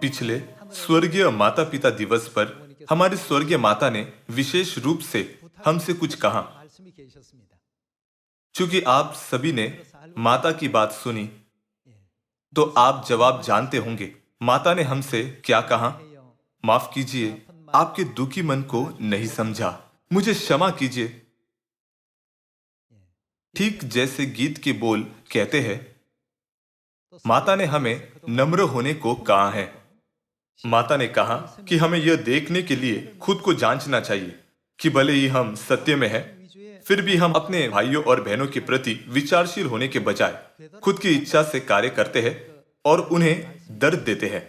पिछले स्वर्गीय माता पिता दिवस पर हमारी स्वर्गीय माता ने विशेष रूप से हमसे कुछ कहा। चूंकि आप सभी ने माता की बात सुनी, तो आप जवाब जानते होंगे। माता ने हमसे क्या कहा? माफ कीजिए, आपके दुखी मन को नहीं समझा, मुझे क्षमा कीजिए। ठीक जैसे गीत के बोल कहते हैं, माता ने हमें नम्र होने को कहा है। माता ने कहा कि हमें यह देखने के लिए खुद को जांचना चाहिए कि भले ही हम सत्य में हैं, फिर भी हम अपने भाइयों और बहनों के प्रति विचारशील होने के बजाय खुद की इच्छा से कार्य करते हैं और उन्हें दर्द देते हैं।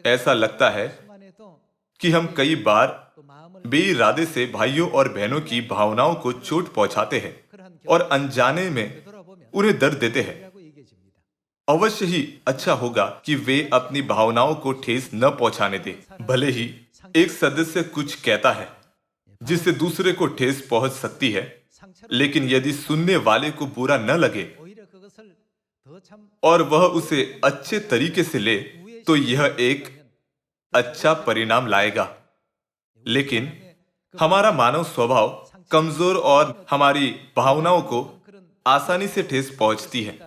ऐसा लगता है कि हम कई बार बेइरादे से भाइयों और बहनों की भावनाओं को चोट पहुंचाते हैं और अनजाने में उन्हें दर्द देते हैं। अवश्य ही अच्छा होगा कि वे अपनी भावनाओं को ठेस न पहुंचाने दें। भले ही एक सदस्य कुछ कहता है जिससे दूसरे को ठेस पहुंच सकती है, लेकिन यदि सुनने वाले को बुरा न लगे और वह उसे अच्छे तरीके से ले, तो यह एक अच्छा परिणाम लाएगा। लेकिन हमारा मानव स्वभाव कमजोर और हमारी भावनाओं को आसानी से ठेस पहुंचती है।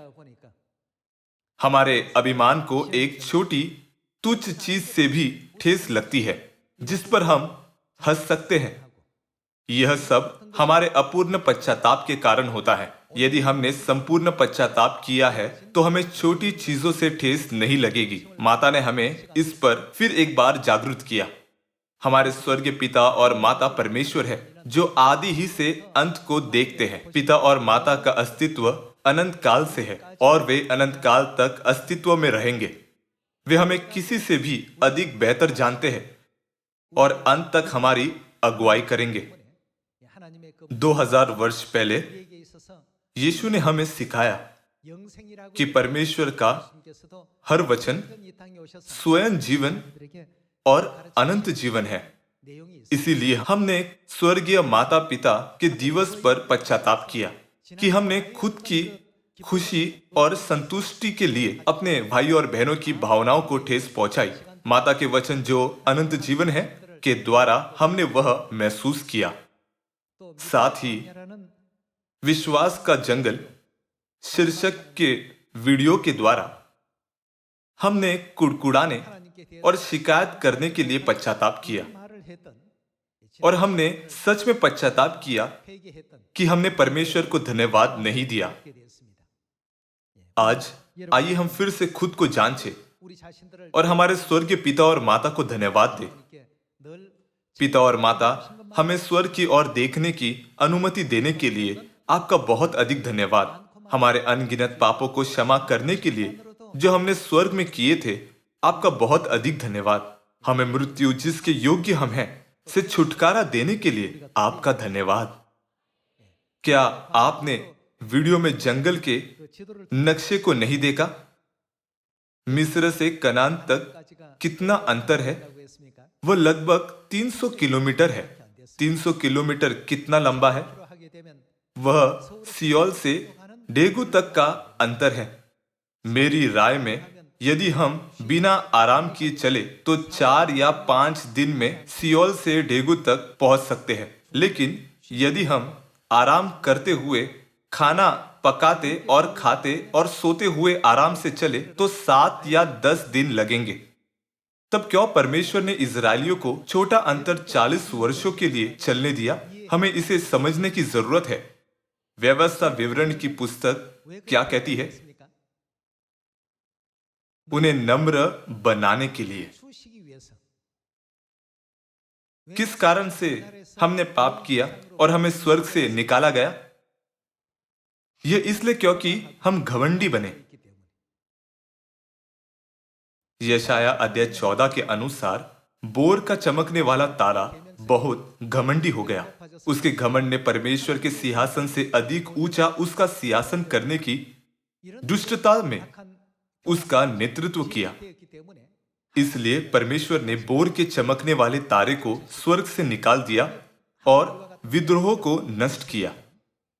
हमारे अभिमान को एक छोटी तुच्छ चीज से भी ठेस लगती है जिस पर हम हंस सकते हैं। यह सब हमारे अपूर्ण पश्चाताप के कारण होता है। यदि हमने संपूर्ण पश्चाताप किया है तो हमें छोटी चीजों से ठेस नहीं लगेगी। माता ने हमें इस पर फिर एक बार जागरूक किया। हमारे स्वर्गीय पिता और माता परमेश्वर है जो आदि ही से अंत को देखते हैं। पिता और माता का अस्तित्व अनंत काल से है और वे अनंत काल तक अस्तित्व में रहेंगे। वे हमें किसी से भी अधिक बेहतर जानते हैं और अंत तक हमारी अगुवाई करेंगे। 2000 वर्ष पहले यीशु ने हमें सिखाया कि परमेश्वर का हर वचन स्वयं जीवन और अनंत जीवन है। इसीलिए हमने स्वर्गीय माता पिता के दिवस पर पश्चाताप किया कि हमने खुद की खुशी और संतुष्टि के लिए अपने भाई और बहनों की भावनाओं को ठेस पहुंचाई। माता के वचन जो अनंत जीवन है के द्वारा हमने वह महसूस किया। साथ ही विश्वास का जंगल शीर्षक के वीडियो के द्वारा हमने कुड़कुड़ाने और शिकायत करने के लिए पश्चाताप किया और हमने सच में पश्चाताप किया कि हमने परमेश्वर को धन्यवाद नहीं दिया। आज आइए हम फिर से खुद को जांचें और हमारे स्वर्गीय पिता और माता को धन्यवाद दें। पिता और माता, हमें स्वर्ग की ओर देखने की अनुमति देने के लिए आपका बहुत अधिक धन्यवाद। हमारे अनगिनत पापों को क्षमा करने के लिए जो हमने स्वर्ग में किए थे, आपका बहुत अधिक धन्यवाद। हमें मृत्यु जिसके योग्य हम हैं से छुटकारा देने के लिए आपका धन्यवाद। क्या आपने वीडियो में जंगल के नक्शे को नहीं देखा? मिस्र से कनान तक कितना अंतर है? वह लगभग 300 किलोमीटर है। 300 किलोमीटर कितना लंबा है? वह सियोल से डेगू तक का अंतर है। मेरी राय में यदि हम बिना आराम किए चले तो 4 या 5 दिन में सियोल से डेगू तक पहुंच सकते हैं। लेकिन यदि हम आराम करते हुए खाना पकाते और खाते और सोते हुए आराम से चले तो 7 या 10 दिन लगेंगे। तब क्यों परमेश्वर ने इजरायलियों को छोटा अंतर 40 वर्षों के लिए चलने दिया? हमें इसे समझने की जरूरत है। व्यवस्था विवरण की पुस्तक क्या कहती है? उन्हें नम्र बनाने के लिए। किस कारण से हमने पाप किया और हमें स्वर्ग से निकाला गया? यह इसलिए क्योंकि हम घमंडी बने। यशाया अध्याय 14 के अनुसार बोर का चमकने वाला तारा बहुत घमंडी हो गया। उसके घमंड ने परमेश्वर के सिंहासन से अधिक ऊंचा उसका सिंहासन करने की दुष्टता में उसका नेतृत्व किया। इसलिए परमेश्वर ने बोर के चमकने वाले तारे को स्वर्ग से निकाल दिया और विद्रोह को नष्ट किया।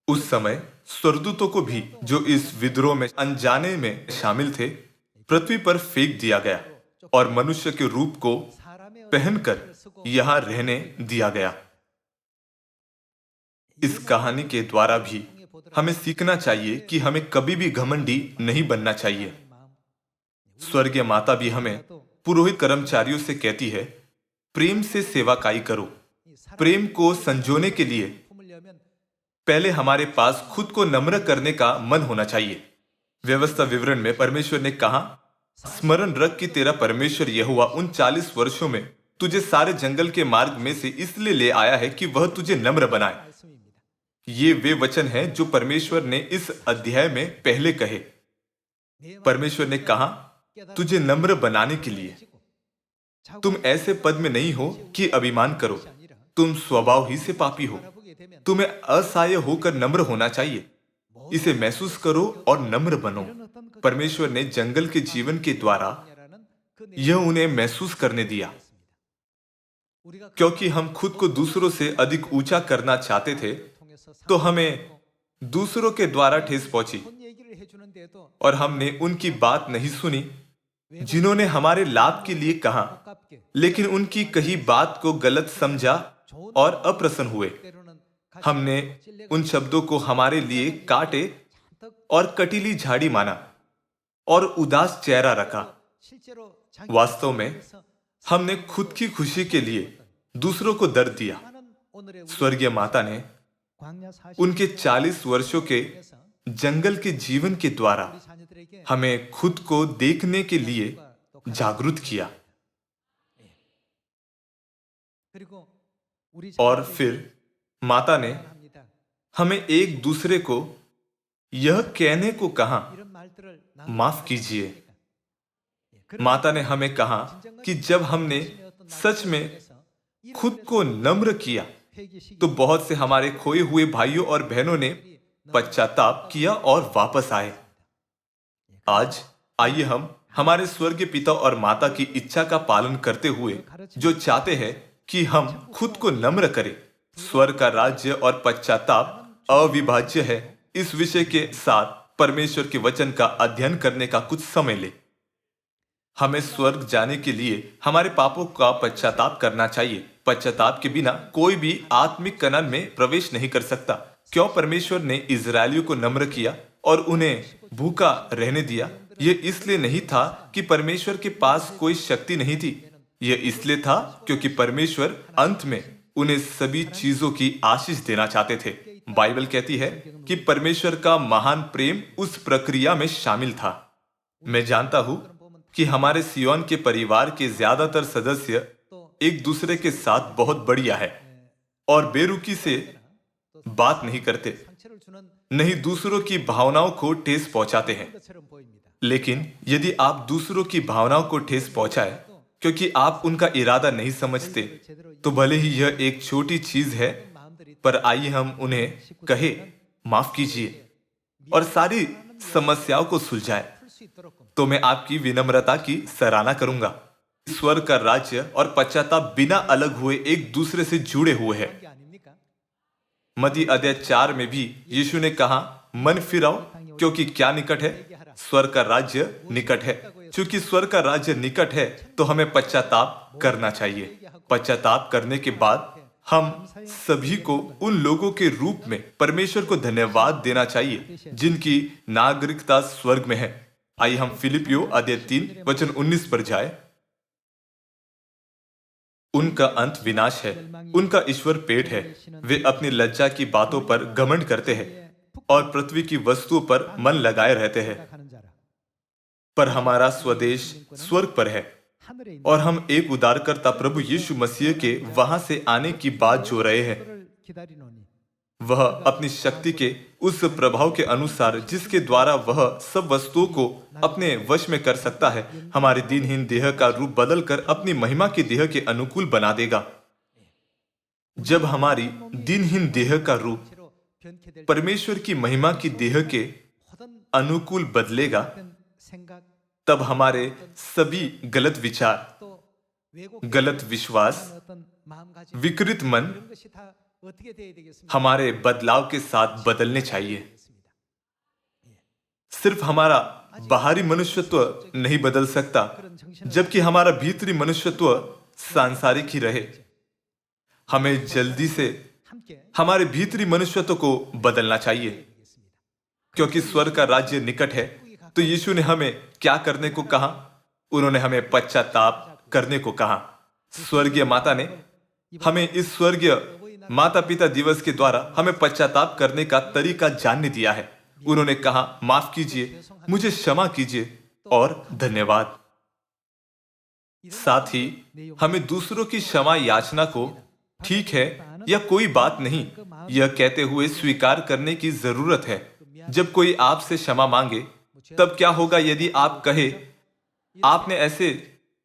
उस समय स्वर्गदूतों को भी, जो इस विद्रोह में अनजाने में शामिल थे, पृथ्वी पर फेंक दिया गया और मनुष्य के रूप को पहनकर यहां रहने दिया गया। इस कहानी के द्वारा भी हमें सीखना चाहिए कि हमें कभी भी घमंडी नहीं बनना चाहिए। स्वर्गीय माता भी हमें पुरोहित कर्मचारियों से कहती है, प्रेम से सेवाकाई करो। प्रेम को संजोने के लिए पहले हमारे पास खुद को नम्र करने का मन होना चाहिए। व्यवस्था विवरण में परमेश्वर ने कहा, स्मरण रख कि तेरा परमेश्वर यहोवा उन 40 वर्षों में तुझे सारे जंगल के मार्ग में से इसलिए ले आया है कि वह तुझे नम्र बनाए। ये वे वचन हैं जो परमेश्वर ने इस अध्याय में पहले कहे। परमेश्वर ने कहा, तुझे नम्र बनाने के लिए। तुम ऐसे पद में नहीं हो कि अभिमान करो, तुम स्वभाव ही से पापी हो। तुम्हें असहाय होकर नम्र होना चाहिए। इसे महसूस करो और नम्र बनो। परमेश्वर ने जंगल के जीवन के द्वारा यह उन्हें महसूस करने दिया। क्योंकि हम खुद को दूसरों से अधिक ऊंचा करना चाहते थे, तो हमें दूसरों के द्वारा ठेस पहुंची और हमने उनकी बात नहीं सुनी जिन्होंने हमारे लाभ के लिए कहा, लेकिन उनकी कही बात को गलत समझा और अप्रसन्न हुए। हमने उन शब्दों को हमारे लिए काटे और कटीली झाड़ी माना और उदास चेहरा रखा। वास्तव में हमने खुद की खुशी के लिए दूसरों को दर्द दिया। स्वर्गीय माता ने उनके 40 वर्षों के जंगल के जीवन के द्वारा हमें खुद को देखने के लिए जागरूक किया। और फिर माता ने हमें एक दूसरे को यह कहने को कहा, माफ कीजिए। माता ने हमें कहा कि जब हमने सच में खुद को नम्र किया, तो बहुत से हमारे खोए हुए भाइयों और बहनों ने पश्चाताप किया और वापस आए। आज आइए हम हमारे स्वर्गीय पिता और माता की इच्छा का पालन करते हुए, जो चाहते हैं कि हम खुद को नम्र करें। स्वर्ग का राज्य और पश्चाताप अविभाज्य है। इस विषय के साथ परमेश्वर के वचन का अध्ययन करने का कुछ समय ले। हमें स्वर्ग जाने के लिए हमारे पापों का पश्चाताप करना चाहिए। पश्चाताप के बिना कोई भी आत्मिक कनान में प्रवेश नहीं कर सकता। क्यों परमेश्वर ने इजरायलियों को नम्र किया और उन्हें भूखा रहने दिया? यह इसलिए नहीं था कि परमेश्वर के पास कोई शक्ति नहीं थी। यह इसलिए था क्योंकि परमेश्वर अंत में उन्हें सभी चीजों की आशीष देना चाहते थे। बाइबल कहती है कि परमेश्वर का महान प्रेम उस प्रक्रिया में शामिल था। मैं जानता हूं कि हमारे सियोन के परिवार के ज्यादातर सदस्य एक दूसरे के साथ बहुत बढ़िया है और बेरुखी से बात नहीं करते, नहीं दूसरों की भावनाओं को ठेस पहुंचाते हैं। लेकिन यदि आप दूसरों की भावनाओं को ठेस पहुंचाए क्योंकि आप उनका इरादा नहीं समझते, तो भले ही यह एक छोटी चीज है, पर आइए हम उन्हें कहे, माफ कीजिए और सारी समस्याओं को सुलझाए। तो मैं आपकी विनम्रता की सराहना करूंगा। स्वर्ग का राज्य और पश्चाताप बिना अलग हुए एक दूसरे से जुड़े हुए हैं। मत्ती अध्याय 4 में भी यीशु ने कहा, मन फिराओ क्योंकि क्या निकट है, स्वर्ग का राज्य निकट है। चूंकि स्वर्ग का राज्य निकट है, तो हमें पश्चाताप करना चाहिए। पश्चाताप करने के बाद हम सभी को उन लोगों के रूप में परमेश्वर को धन्यवाद देना चाहिए जिनकी नागरिकता स्वर्ग में है। आइए हम फिलिपियों अध्याय 3 वचन 19 पर जाए। उनका अंत विनाश है, उनका ईश्वर पेट है। वे अपनी लज्जा की बातों पर घमंड करते हैं और पृथ्वी की वस्तुओं पर मन लगाए रहते हैं। पर हमारा स्वदेश स्वर्ग पर है और हम एक उद्धारकर्ता प्रभु यीशु मसीह के वहां से आने की बात जो रहे हैं। वह अपनी शक्ति के उस प्रभाव के अनुसार जिसके द्वारा वह सब वस्तुओं को अपने वश में कर सकता है, हमारे दीनहीन देह का रूप बदलकर अपनी महिमा के देह के अनुकूल बना देगा। जब हमारी दीनहीन देह का रूप परमेश्वर की महिमा की देह के अनुकूल बदलेगा, तब हमारे सभी गलत विचार, गलत विश्वास, विकृत मन हमारे बदलाव के साथ बदलने चाहिए। सिर्फ हमारा बाहरी मनुष्यत्व नहीं बदल सकता, जबकि हमारा भीतरी मनुष्यत्व सांसारिक ही रहे। हमें जल्दी से हमारे भीतरी मनुष्यत्व को बदलना चाहिए, क्योंकि स्वर्ग का राज्य निकट है। तो यीशु ने हमें क्या करने को कहा? उन्होंने हमें पश्चाताप करने को कहा। स्वर्गीय माता ने हमें इस स्वर्गीय माता पिता दिवस के द्वारा हमें पश्चाताप करने का तरीका जानने दिया है। उन्होंने कहा, माफ कीजिए, मुझे क्षमा कीजिए और धन्यवाद। साथ ही हमें दूसरों की क्षमा याचना को ठीक है या कोई बात नहीं, यह कहते हुए स्वीकार करने की जरूरत है। जब कोई आपसे क्षमा मांगे, तब क्या होगा यदि आप कहे, आपने ऐसे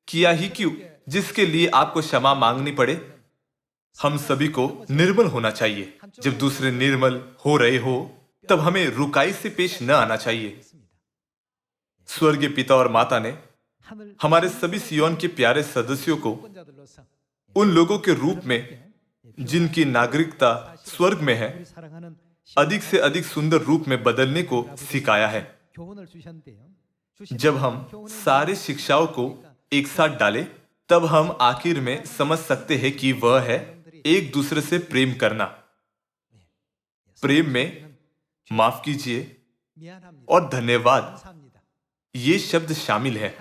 किया ही क्यों जिसके लिए आपको क्षमा मांगनी पड़े? हम सभी को निर्मल होना चाहिए। जब दूसरे निर्मल हो रहे हो, तब हमें रुकाई से पेश न आना चाहिए। स्वर्गीय पिता और माता ने हमारे सभी सियोन के प्यारे सदस्यों को उन लोगों के रूप में जिनकी नागरिकता स्वर्ग में है, अधिक से अधिक सुंदर रूप में बदलने को सिखाया है। जब हम सारे शिक्षाओं को एक साथ डालें, तब हम आखिर में समझ सकते हैं कि वह है एक दूसरे से प्रेम करना। प्रेम में माफ कीजिए और धन्यवाद, ये शब्द शामिल है।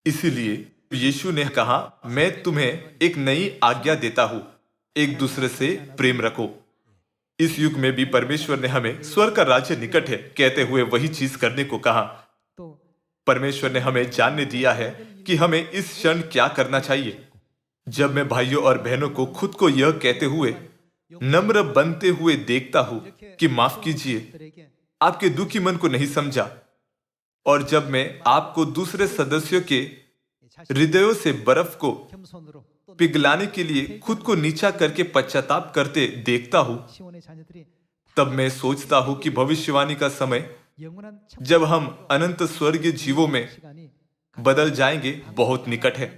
इसीलिए यीशु ने कहा, मैं तुम्हें एक नई आज्ञा देता हूं, एक दूसरे से प्रेम रखो। इस युग में भी परमेश्वर ने हमें स्वर्ग का राज्य निकट है कहते हुए वही चीज करने को कहा। परमेश्वर ने हमें जानने दिया है कि हमें इस क्षण क्या करना चाहिए। जब मैं भाइयों और बहनों को खुद को यह कहते हुए नम्र बनते हुए देखता हूं कि माफ कीजिए, आपके दुखी मन को नहीं समझा, और जब मैं आपको दूसरे सदस्यों के हृदयों से बर्फ को पिघलाने के लिए खुद को नीचा करके पश्चाताप करते देखता हूं, तब मैं सोचता हूं कि भविष्यवाणी का समय, जब हम अनंत स्वर्गीय जीवों में बदल जाएंगे, बहुत निकट है।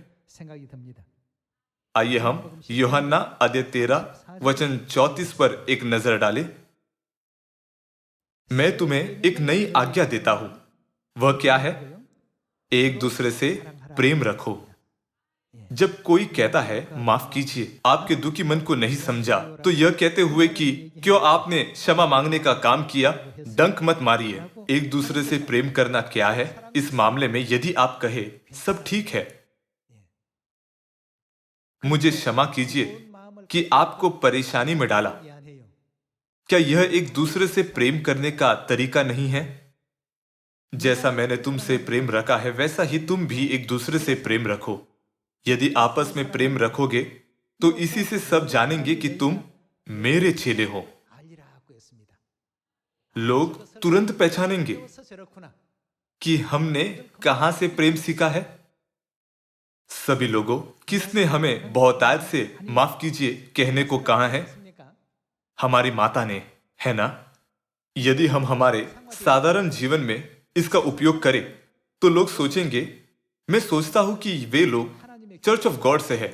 आइए हम यूहन्ना अध्याय 13 वचन 34 पर एक नजर डालें। मैं तुम्हें एक नई आज्ञा देता हूं, वह क्या है? एक दूसरे से प्रेम रखो। जब कोई कहता है माफ कीजिए, आपके दुखी मन को नहीं समझा, तो यह कहते हुए कि क्यों आपने क्षमा मांगने का काम किया, डंक मत मारिए। एक दूसरे से प्रेम करना क्या है? इस मामले में यदि आप कहे सब ठीक है, मुझे क्षमा कीजिए कि आपको परेशानी में डाला, क्या यह एक दूसरे से प्रेम करने का तरीका नहीं है? जैसा मैंने तुमसे प्रेम रखा है, वैसा ही तुम भी एक दूसरे से प्रेम रखो। यदि आपस में प्रेम रखोगे, तो इसी से सब जानेंगे कि तुम मेरे चेले हो। लोग तुरंत पहचानेंगे कि हमने कहां से प्रेम सीखा है। सभी लोगों, किसने हमें बहुतायत से माफ कीजिए कहने को कहा है? हमारी माता ने, है ना? यदि हम हमारे साधारण जीवन में इसका उपयोग करें, तो लोग सोचेंगे, मैं सोचता हूं कि वे लोग चर्च ऑफ गॉड से है।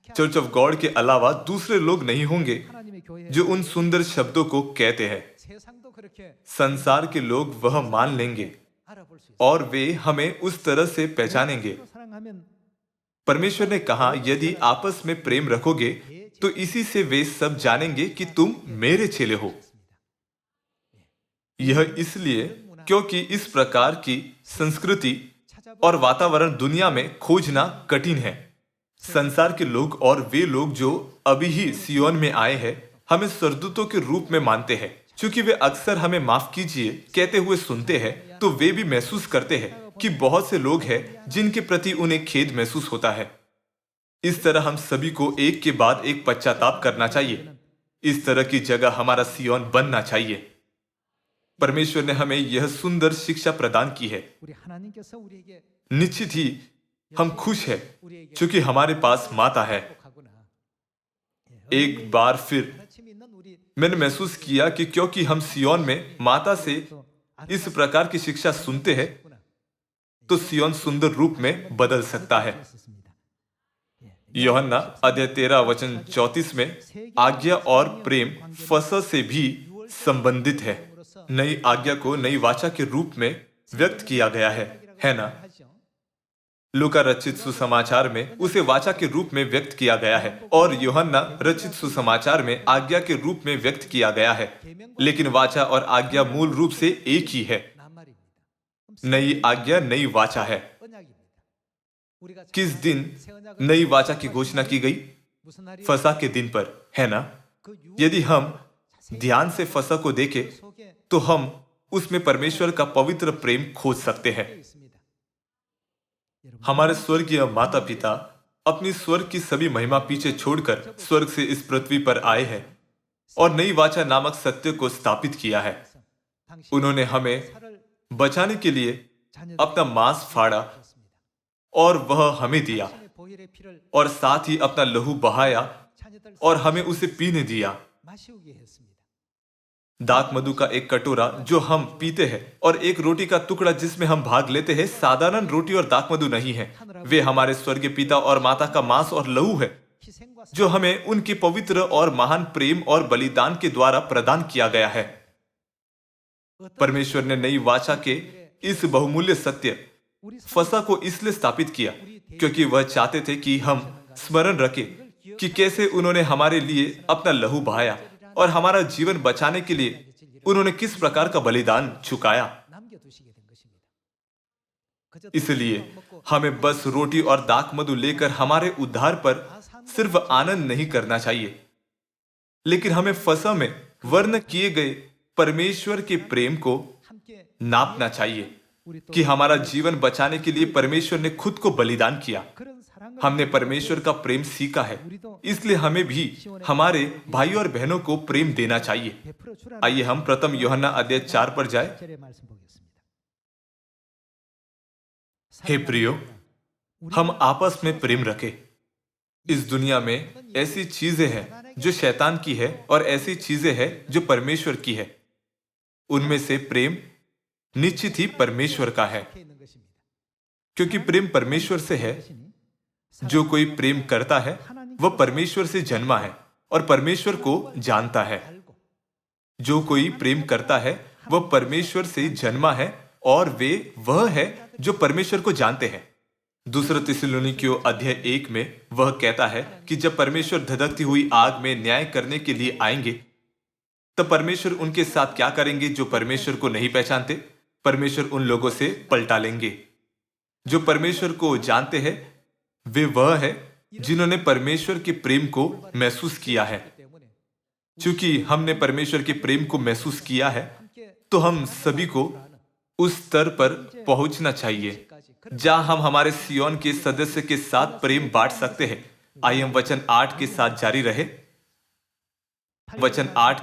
चर्च ऑफ गॉड के अलावा दूसरे लोग नहीं होंगे जो उन सुंदर शब्दों को कहते हैं। संसार के लोग वह मान लेंगे और वे हमें उस तरह से पहचानेंगे। परमेश्वर ने कहा, यदि आपस में प्रेम रखोगे, तो इसी से वे सब जानेंगे कि तुम मेरे चेले हो। यह इसलिए क्योंकि इस प्रकार की संस्कृति और वातावरण दुनिया में खोजना कठिन है। संसार के लोग और वे लोग जो अभी ही सियोन में आए हैं, हमें स्वर्गदूतों के रूप में मानते हैं। चूंकि वे अक्सर हमें माफ कीजिए कहते हुए सुनते हैं, तो वे भी महसूस करते हैं कि बहुत से लोग हैं जिनके प्रति उन्हें खेद महसूस होता है। इस तरह हम सभी को एक के बाद एक पश्चाताप करना चाहिए। इस तरह की जगह हमारा सियोन बनना चाहिए। परमेश्वर ने हमें यह सुंदर शिक्षा प्रदान की है। निश्चित ही हम खुश हैं क्योंकि हमारे पास माता है। एक बार फिर मैंने महसूस किया कि क्योंकि हम सियोन में माता से इस प्रकार की शिक्षा सुनते हैं, तो सियोन सुंदर रूप में बदल सकता है। यूहन्ना अध्याय 13 वचन 34 में आज्ञा और प्रेम फसह से भी संबंधित है। नई आज्ञा को नई वाचा के रूप में व्यक्त किया गया है ना? लूका रचित सुसमाचार में उसे वाचा के रूप में व्यक्त किया गया है और यूहन्ना रचित सुसमाचार में आज्ञा के रूप में व्यक्त किया गया है। लेकिन वाचा और आज्ञा मूल रूप से एक ही है। नई आज्ञा नई वाचा है। किस दिन नई वाचा की घोषणा की गई? फसह के दिन पर, है ना? यदि हम ध्यान से फसह को देखें तो हम उसमें परमेश्वर का पवित्र प्रेम खोज सकते हैं। हमारे स्वर्गीय माता पिता अपनी स्वर्ग की सभी महिमा पीछे छोड़कर स्वर्ग से इस पृथ्वी पर आए हैं और नई वाचा नामक सत्य को स्थापित किया है। उन्होंने हमें बचाने के लिए अपना मांस फाड़ा और वह हमें दिया और साथ ही अपना लहू बहाया और हमें उसे पीने दिया। दाख मधु का एक कटोरा जो हम पीते हैं और एक रोटी का टुकड़ा जिसमें हम भाग लेते हैं साधारण रोटी और दाख मधु नहीं है। वे हमारे स्वर्गीय पिता और माता का मांस और लहू है जो हमें उनके पवित्र और महान प्रेम और बलिदान के द्वारा प्रदान किया गया है। परमेश्वर ने नई वाचा के इस बहुमूल्य सत्य फसह को इसलिए स्थापित किया क्योंकि वह चाहते थे कि हम स्मरण रखें कि कैसे उन्होंने हमारे लिए अपना लहू बहाया और हमारा जीवन बचाने के लिए उन्होंने किस प्रकार का बलिदान चुकाया। इसलिए हमें बस रोटी और दाख मधु लेकर हमारे उद्धार पर सिर्फ आनंद नहीं करना चाहिए, लेकिन हमें फसह में वर्ण किए गए परमेश्वर के प्रेम को नापना चाहिए कि हमारा जीवन बचाने के लिए परमेश्वर ने खुद को बलिदान किया। हमने परमेश्वर का प्रेम सीखा है, इसलिए हमें भी हमारे भाई और बहनों को प्रेम देना चाहिए। आइए हम प्रथम यूहन्ना अध्याय 4 पर जाए। हे प्रियो, हम आपस में प्रेम रखें। इस दुनिया में ऐसी चीजें हैं जो शैतान की है और ऐसी चीजें हैं जो परमेश्वर की है। उनमें से प्रेम निश्चित ही परमेश्वर का है, क्योंकि प्रेम परमेश्वर से है। जो कोई प्रेम करता है वह परमेश्वर से जन्मा है और परमेश्वर को जानता है। जो कोई प्रेम करता है वह परमेश्वर से जन्मा है और वे वह है जो परमेश्वर को जानते हैं। दूसरा थिस्सलुनीकियों अध्याय 1 में वह कहता है कि जब परमेश्वर धधकती हुई आग में न्याय करने के लिए आएंगे तब परमेश्वर उनके साथ क्या करेंगे? जो परमेश्वर को नहीं पहचानते, परमेश्वर उन लोगों से पलटा लेंगे। जो परमेश्वर को जानते हैं वे वह है जिन्होंने परमेश्वर के प्रेम को महसूस किया है। क्योंकि हमने परमेश्वर के प्रेम को महसूस किया है तो हम सभी को उस स्तर पर पहुंचना चाहिए जहां हम हमारे सियोन के सदस्य के साथ प्रेम बांट सकते हैं। आइए हम वचन 8 के साथ जारी रहे। वचन 8,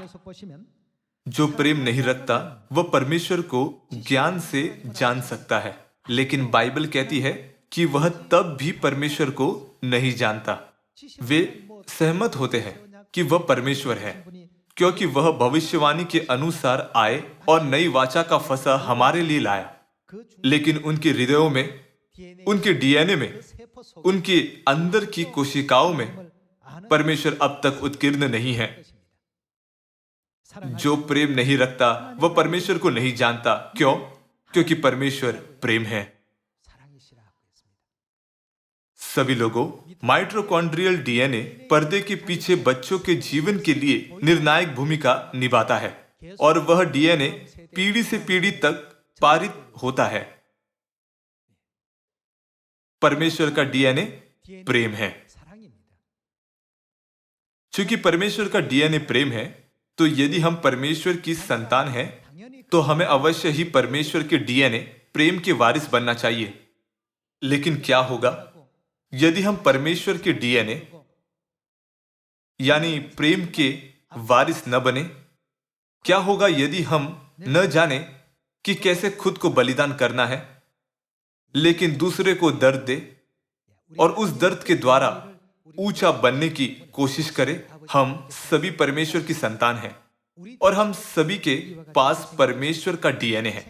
जो प्रेम नहीं रखता वह परमेश्वर को ज्ञान से जान सकता है, लेकिन बाइबल कहती है कि वह तब भी परमेश्वर को नहीं जानता। वे सहमत होते हैं कि वह परमेश्वर है क्योंकि वह भविष्यवाणी के अनुसार आए और नई वाचा का फसह हमारे लिए लाया। लेकिन उनके हृदयों में, उनके डीएनए में, उनके अंदर की कोशिकाओं में परमेश्वर अब तक उत्कीर्ण नहीं है। जो प्रेम नहीं रखता वह परमेश्वर को नहीं जानता। क्यों? क्योंकि परमेश्वर प्रेम है। सभी लोगों, माइटोकॉन्ड्रियल डीएनए पर्दे के पीछे बच्चों के जीवन के लिए निर्णायक भूमिका निभाता है और वह डीएनए पीढ़ी से पीढ़ी तक पारित होता है। परमेश्वर का डीएनए प्रेम है। क्योंकि परमेश्वर का डीएनए प्रेम है, तो यदि हम परमेश्वर की संतान हैं, तो हमें अवश्य ही परमेश्वर के डीएनए प्रेम के वारिस बनना चाहिए। लेकिन क्या होगा यदि हम परमेश्वर के डीएनए यानी प्रेम के वारिस न बने? क्या होगा यदि हम न जाने कि कैसे खुद को बलिदान करना है, लेकिन दूसरे को दर्द दे और उस दर्द के द्वारा ऊंचा बनने की कोशिश करें? हम सभी परमेश्वर की संतान हैं और हम सभी के पास परमेश्वर का डीएनए है।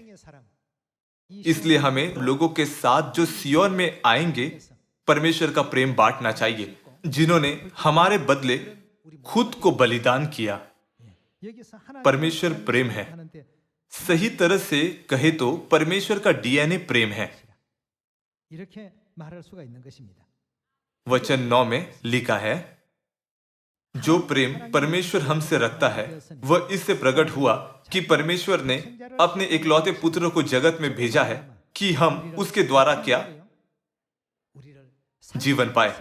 इसलिए हमें लोगों के साथ जो सियोन में आएंगे परमेश्वर का प्रेम बांटना चाहिए, जिन्होंने हमारे बदले खुद को बलिदान किया। परमेश्वर प्रेम है। सही तरह से कहे तो परमेश्वर का डीएनए प्रेम है। 이렇게 말할 수가 있는 것입니다. वचन 9 में लिखा है, जो प्रेम परमेश्वर हमसे रखता है वह इससे प्रकट हुआ कि परमेश्वर ने अपने इकलौते पुत्र को जगत में भेजा है कि हम उसके द्वारा क्या 우리를 जीवन पाए।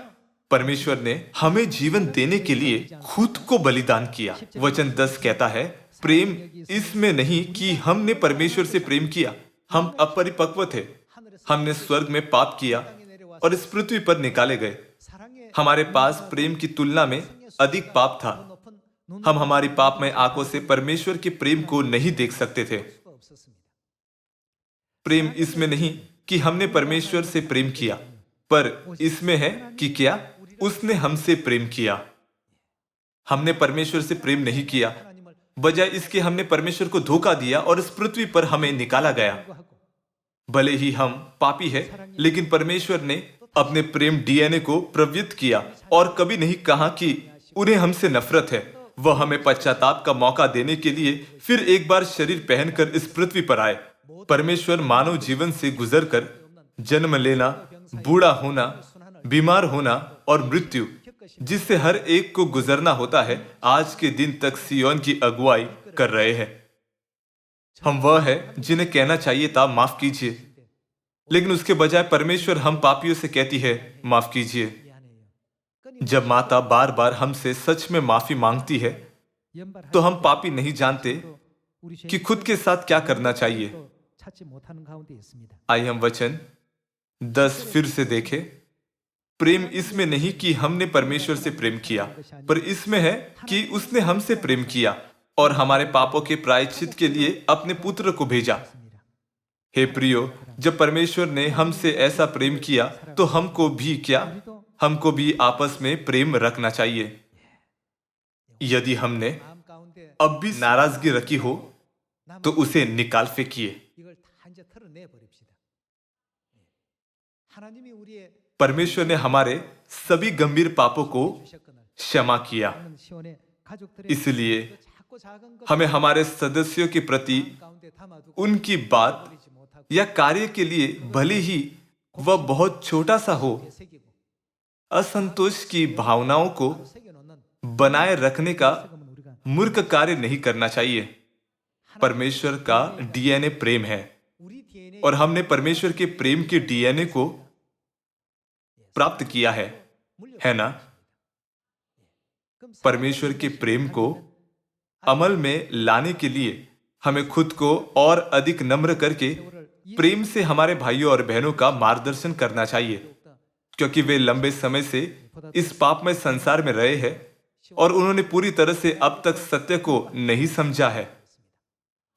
परमेश्वर ने हमें जीवन देने के लिए खुद को बलिदान किया। वचन 10 कहता है, प्रेम इसमें नहीं कि हमने परमेश्वर से प्रेम किया, हम अपरिपक्व थे, हमने स्वर्ग में पाप किया और इस पृथ्वी पर निकाले गए। हमारे पास प्रेम की तुलना में अधिक पाप था। हम हमारी पापमय आंखों से परमेश्वर के प्रेम को नहीं देख सकते थे। प्रेम इसमें नहीं कि हमने परमेश्वर से प्रेम किया, पर इसमें है कि क्या उसने हमसे प्रेम किया। हमने परमेश्वर से प्रेम नहीं किया, बजाय इसके हमने परमेश्वर को धोखा दिया और इस पृथ्वी पर हमें निकाला गया। भले ही हम पापी हैं, लेकिन परमेश्वर ने अपने प्रेम डीएनए को प्रवृत्त किया और कभी नहीं कहा कि उन्हें हमसे नफरत है। वह हमें पश्चाताप का मौका देने के लिए फिर एक बार शरीर पहनकर इस पृथ्वी पर आए। परमेश्वर मानव जीवन से गुजरकर जन्म लेना, बूढ़ा होना, बीमार होना और मृत्यु, जिससे हर एक को गुजरना होता है, आज के दिन तक सियोन की अगुवाई कर रहे हैं। हम वह है जिन्हें कहना चाहिए था माफ कीजिए, लेकिन उसके बजाय परमेश्वर हम पापियों से कहती है माफ कीजिए। जब माता बार बार हमसे सच में माफी मांगती है तो हम पापी नहीं जानते कि खुद के साथ क्या करना चाहिए। आइए हम वचन 10 फिर से देखें। प्रेम इसमें नहीं कि हमने परमेश्वर से प्रेम किया, पर इसमें है कि उसने हमसे प्रेम किया और हमारे पापों के प्रायश्चित के लिए अपने पुत्र को भेजा। हे प्रियो, जब परमेश्वर ने हमसे ऐसा प्रेम किया तो हमको भी आपस में प्रेम रखना चाहिए। यदि हमने अब भी नाराजगी रखी हो तो उसे निकाल फेंकिए। 이걸 다 이제 털어내 버립시다. 하나님이 우리의 परमेश्वर ने हमारे सभी गंभीर पापों को क्षमा किया, 많은 시온의 가족들의 इसलिए 작고 작은 것 हमें हमारे सदस्यों के प्रति 가운데 담아두고 उनकी बात 버리지 못하고 या कार्य के लिए भले ही वह बहुत छोटा सा हो, 새기고 असंतोष की भावनाओं को 새겨놓는 बनाए रखने का 그러면 우리가 मूर्ख कार्य नहीं करना चाहिए। परमेश्वर का डीएनए प्रेम है 우리 DNA और हमने परमेश्वर के प्रेम के डीएनए को प्राप्त किया है ना? परमेश्वर के प्रेम को अमल में लाने के लिए हमें खुद को और अधिक नम्र करके प्रेम से हमारे भाइयों और बहनों का मार्गदर्शन करना चाहिए, क्योंकि वे लंबे समय से इस पापमय संसार में रहे हैं और उन्होंने पूरी तरह से अब तक सत्य को नहीं समझा है।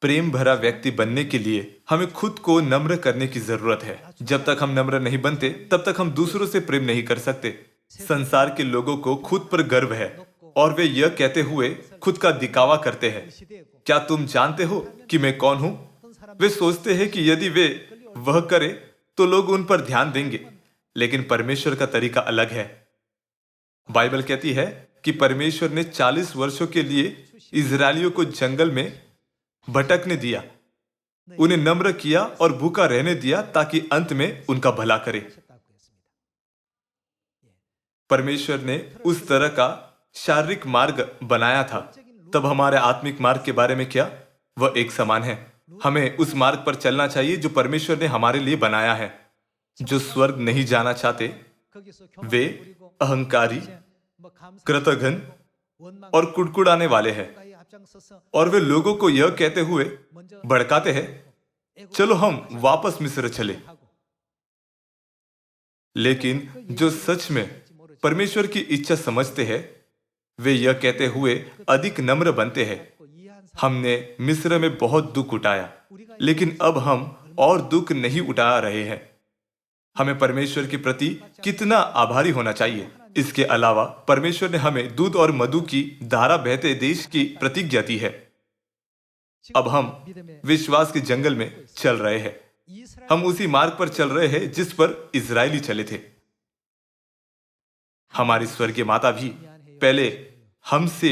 प्रेम भरा व्यक्ति बनने के लिए हमें खुद को नम्र करने की जरूरत है। जब तक हम नम्र नहीं बनते तब तक हम दूसरों से प्रेम नहीं कर सकते। संसार के लोगों को खुद पर गर्व है और वे यह कहते हुए खुद का दिखावा करते हैं, क्या तुम जानते हो कि मैं कौन हूं? वे सोचते हैं कि यदि वे वह करे तो लोग उन पर ध्यान देंगे, लेकिन परमेश्वर का तरीका अलग है। बाइबल कहती है कि परमेश्वर ने 40 वर्षों के लिए इजरायलियों को जंगल में भटकने दिया, उन्हें नम्र किया और भूखा रहने दिया ताकि अंत में उनका भला करे। परमेश्वर ने उस तरह का शारीरिक मार्ग बनाया था, तब हमारे आत्मिक मार्ग के बारे में क्या? वह एक समान है। हमें उस मार्ग पर चलना चाहिए जो परमेश्वर ने हमारे लिए बनाया है। जो स्वर्ग नहीं जाना चाहते वे अहंकारी, कृतघ्न और कुड़कुड़ाने वाले हैं, और वे लोगों को यह कहते हुए भड़काते हैं, चलो हम वापस मिस्र चले। लेकिन जो सच में परमेश्वर की इच्छा समझते हैं वे यह कहते हुए अधिक नम्र बनते हैं, हमने मिस्र में बहुत दुख उठाया, लेकिन अब हम और दुख नहीं उठा रहे हैं। हमें परमेश्वर के प्रति कितना आभारी होना चाहिए। इसके अलावा परमेश्वर ने हमें दूध और मधु की धारा बहते देश की प्रतिज्ञा दी है। अब हम विश्वास के जंगल में चल रहे हैं। हम उसी मार्ग पर चल रहे हैं जिस पर इजरायली चले थे। हमारी स्वर्गीय माता भी पहले हमसे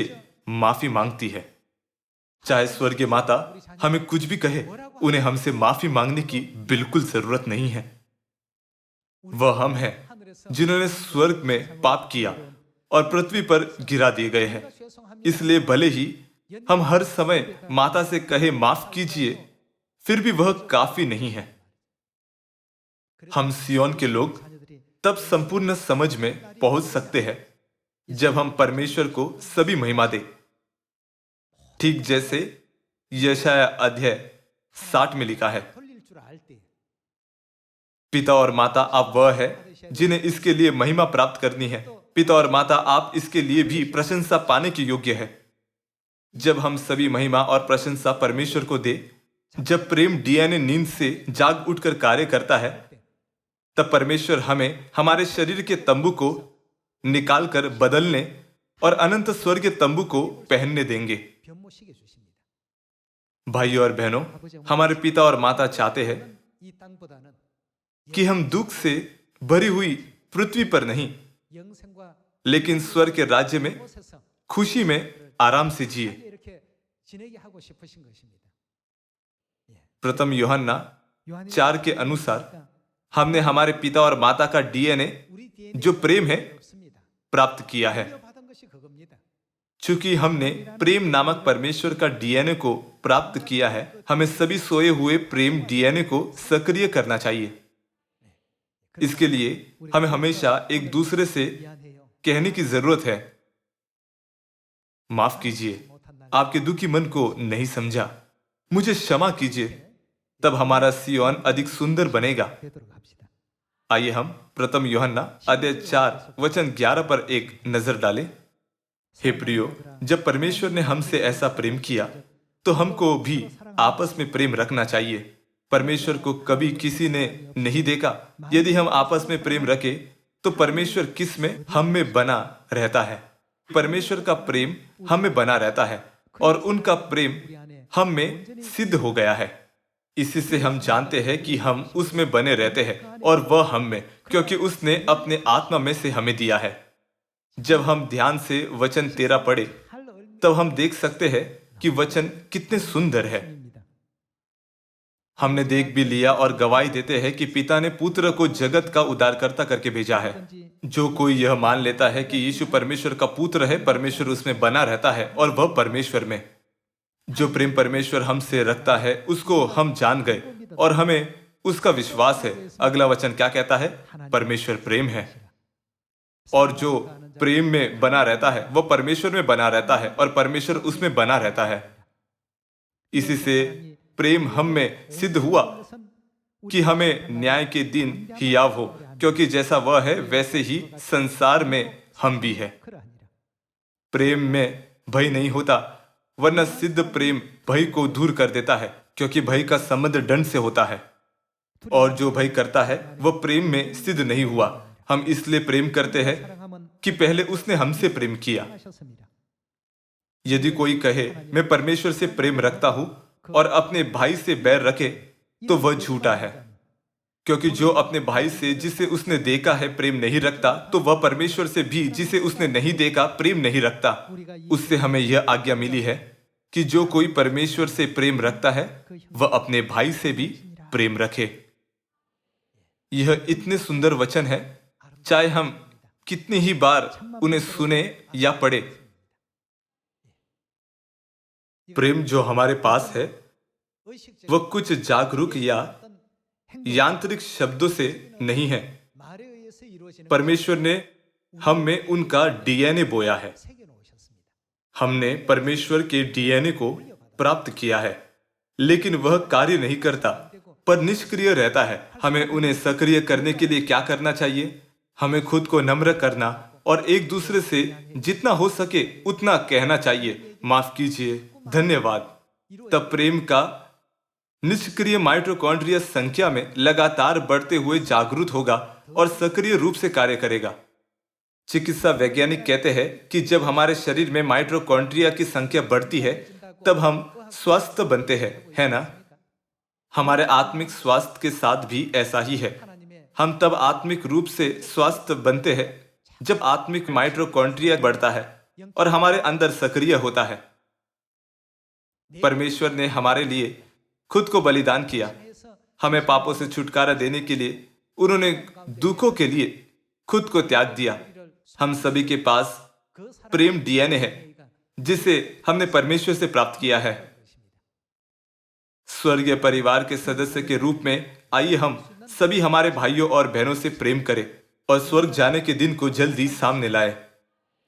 माफी मांगती है। चाहे स्वर्गीय माता हमें कुछ भी कहे, उन्हें हमसे माफी मांगने की बिल्कुल जरूरत नहीं है। वह हम हैं जिन्होंने स्वर्ग में पाप किया और पृथ्वी पर गिरा दिए गए हैं। इसलिए भले ही हम हर समय माता से कहे माफ कीजिए, फिर भी वह काफी नहीं है। हम सियोन के लोग तब संपूर्ण समझ में पहुंच सकते हैं जब हम परमेश्वर को सभी महिमा दें, ठीक जैसे यशाया अध्याय 60 में लिखा है, 돌릴 줄 알 때 पिता और माता आप वह है जिन्हें इसके लिए महिमा प्राप्त करनी है। पिता और माता आप इसके लिए भी प्रशंसा पाने के योग्य है। जब हम सभी महिमा और प्रशंसा परमेश्वर को दे, जब प्रेम डीएनए नींद से जाग उठकर कार्य करता है, तब परमेश्वर हमें हमारे शरीर के तंबू को निकालकर बदलने और अनंत स्वर्ग के तंबू को पहनने देंगे। 변모시켜 주십니다. भाइयों और बहनों, हमारे पिता और माता चाहते हैं 이 땅보다는 कि हम दुख से भरी हुई पृथ्वी पर नहीं, 영생과 लेकिन स्वर्ग के राज्य में 곳에서 खुशी में आराम से जिए। 이렇게 지내게 하고 싶으신 것입니다. प्रथम यूहन्ना 요한이 4 के अनुसार हमने हमारे पिता और माता का डीएनए 우리 DNA जो प्रेम है 없습니다. प्राप्त किया है। 받은 것이 그겁니다. चूंकि हमने प्रेम नामक परमेश्वर का डीएनए को प्राप्त किया है, हमें सभी सोए हुए प्रेम डीएनए को सक्रिय करना चाहिए। इसके लिए हमें हमेशा एक दूसरे से 미안해요. कहने की जरूरत है, माफ कीजिए, आपके दुखी मन को नहीं समझा, मुझे क्षमा कीजिए। तब हमारा सियोन अधिक सुंदर बनेगा। 되도록 합시다. आइए हम प्रथम यूहन्ना अध्याय 4 वचन 11 पर एक नजर डालें। हे प्रियो, जब परमेश्वर ने हमसे ऐसा प्रेम किया, तो हमको भी आपस में प्रेम रखना चाहिए। परमेश्वर को कभी किसी ने नहीं देखा। यदि हम आपस में प्रेम रखें, तो परमेश्वर किस में हम में बना रहता है। परमेश्वर का प्रेम हम में बना रहता है और उनका प्रेम हम में सिद्ध हो गया है। इसी से हम जानते हैं कि हम उसमें बने रहते हैं और वह हम में, क्योंकि उसने अपने आत्मा में से हमें दिया है। जब हम ध्यान से वचन 13 पढ़े, 할 얼마 तब हम देख सकते हैं कि वचन कितने सुंदर है। 입니다. हमने देख भी लिया और गवाही देते हैं कि पिता ने पुत्र को जगत का उद्धारकर्ता करके भेजा है। जो कोई यह मान लेता है कि यीशु परमेश्वर का पुत्र है, परमेश्वर उसमें बना रहता है और वह परमेश्वर में। जो प्रेम परमेश्वर हमसे रखता है, उसको हम जान गए और हमें उसका विश्वास है। अगला वचन क्या कहता है? परमेश्वर प्रेम है और जो प्रेम में बना रहता है वह परमेश्वर में बना रहता है और परमेश्वर उसमें बना रहता है। इसी से प्रेम हम में सिद्ध हुआ कि हमें न्याय के दिन हियाव हो, क्योंकि जैसा वह है वैसे ही संसार में हम भी है। 그러하니라. प्रेम में भय नहीं होता, वरना सिद्ध प्रेम भय को दूर कर देता है, क्योंकि भय का संबंध दंड से होता है। और जो भय करता है वह प्रेम में सिद्ध नहीं हुआ। हम इसलिए प्रेम करते हैं 사랑함은 कि पहले उसने हमसे प्रेम किया। 하셨습니다. यदि कोई कहे मैं परमेश्वर से प्रेम रखता हूं और अपने भाई से बैर रखे, तो वह झूठा है। क्योंकि जो अपने भाई से जिसे उसने देखा है प्रेम नहीं रखता, तो वह परमेश्वर से भी जिसे उसने नहीं देखा प्रेम नहीं रखता। 우리가 이 उससे हमें यह आज्ञा मिली है कि जो कोई परमेश्वर से प्रेम रखता है वह अपने भाई से भी प्रेम रखे। यह इतने सुंदर वचन है, चाहे हम कितनी ही बार उन्हें सुने या पढ़े। प्रेम जो हमारे पास है 의식적인 वह कुछ जागरूक या यांत्रिक शब्दों से नहीं है। 말에 의해서 이루어지는 परमेश्वर ने हम में उनका डीएनए बोया है। 새겨 놓으셨습니다. हमने परमेश्वर के डीएनए को प्राप्त किया है, लेकिन वह कार्य नहीं करता पर निष्क्रिय रहता है। हमें उन्हें सक्रिय करने के लिए क्या करना चाहिए? हमें खुद को नम्र करना और एक दूसरे से जितना हो सके उतना कहना चाहिए, माफ कीजिए, धन्यवाद। तब प्रेम का निष्क्रिय माइटोकॉन्ड्रिया संख्या में लगातार बढ़ते हुए जागरूक होगा और सक्रिय रूप से कार्य करेगा। चिकित्सा वैज्ञानिक कहते हैं कि जब हमारे शरीर में माइटोकॉन्ड्रिया की संख्या बढ़ती है तब हम स्वस्थ बनते हैं, है ना? हमारे आत्मिक स्वास्थ्य के साथ भी ऐसा ही है। 하나님의 हम तब आत्मिक रूप से स्वस्थ बनते हैं जब आत्मिक माइटोकॉन्ड्रिया बढ़ता है और हमारे अंदर सक्रिय होता है। परमेश्वर ने हमारे लिए खुद को बलिदान किया। हमें पापों से छुटकारा देने के लिए उन्होंने दुखों के लिए खुद को त्याग दिया। हम सभी के पास प्रेम डीएनए है जिसे हमने परमेश्वर से प्राप्त किया है। स्वर्गीय परिवार के सदस्य के रूप में आइए हम सभी हमारे भाइयों और बहनों से प्रेम करें और स्वर्ग जाने के दिन को जल्दी सामने लाएं।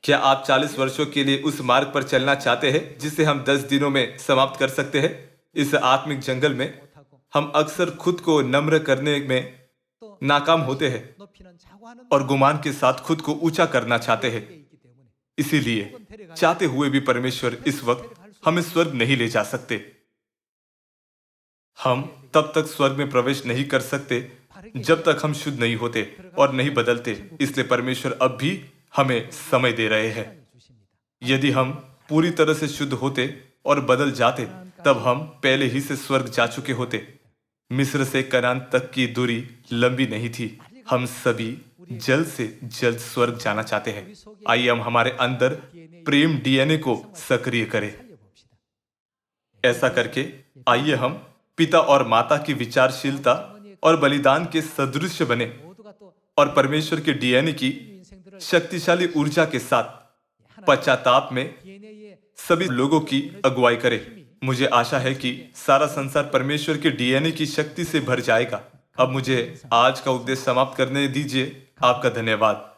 क्या आप 40 वर्षों के लिए उस मार्ग पर चलना चाहते हैं जिसे हम 10 दिनों में समाप्त कर सकते हैं? इस आत्मिक जंगल में हम अक्सर खुद को नम्र करने में नाकाम होते हैं और गुमान के साथ खुद को ऊंचा करना चाहते हैं। इसीलिए चाहते हुए भी परमेश्वर इस वक्त हमें स्वर्ग नहीं ले जा सकते। हम तब तक स्वर्ग में प्रवेश नहीं कर सकते जब तक हम शुद्ध नहीं होते और नहीं बदलते। इसलिए परमेश्वर अब भी हमें समय दे रहे हैं। यदि हम पूरी तरह से शुद्ध होते और बदल जाते तब हम पहले ही से स्वर्ग जा चुके होते। मिस्र से कनान तक की दूरी लंबी नहीं थी। हम सभी जल्द से जल्द स्वर्ग जाना चाहते हैं। आइए हम हमारे अंदर प्रेम डीएनए को सक्रिय करें। ऐसा करके आइए हम पिता और माता की विचारशीलता और बलिदान के सदृश बने और परमेश्वर के डीएनए की शक्तिशाली ऊर्जा के साथ पश्चाताप में सभी लोगों की अगुवाई करें। मुझे आशा है कि सारा संसार परमेश्वर के डीएनए की शक्ति से भर जाएगा। अब मुझे आज का उपदेश समाप्त करने दीजिए। आपका धन्यवाद।